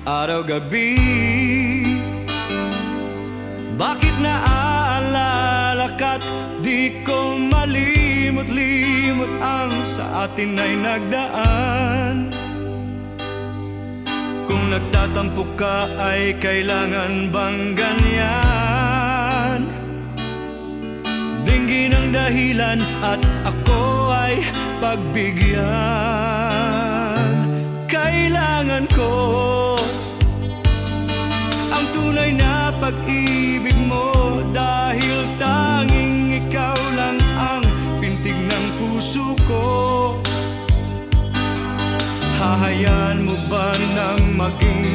araw-gabi. Bakit naaalala ka't di ko malimot-limot ang sa atin ay nagdaan? Kung nagtatampo ka ay kailangan bang ganyan? Dinggin ang dahilan at ako ay pagbigyan. Kailangan ko ang tunay na pag-ibig mo, dahil tanging ikaw lang ang pintig ng puso ko. Hahayaan mo ba na maging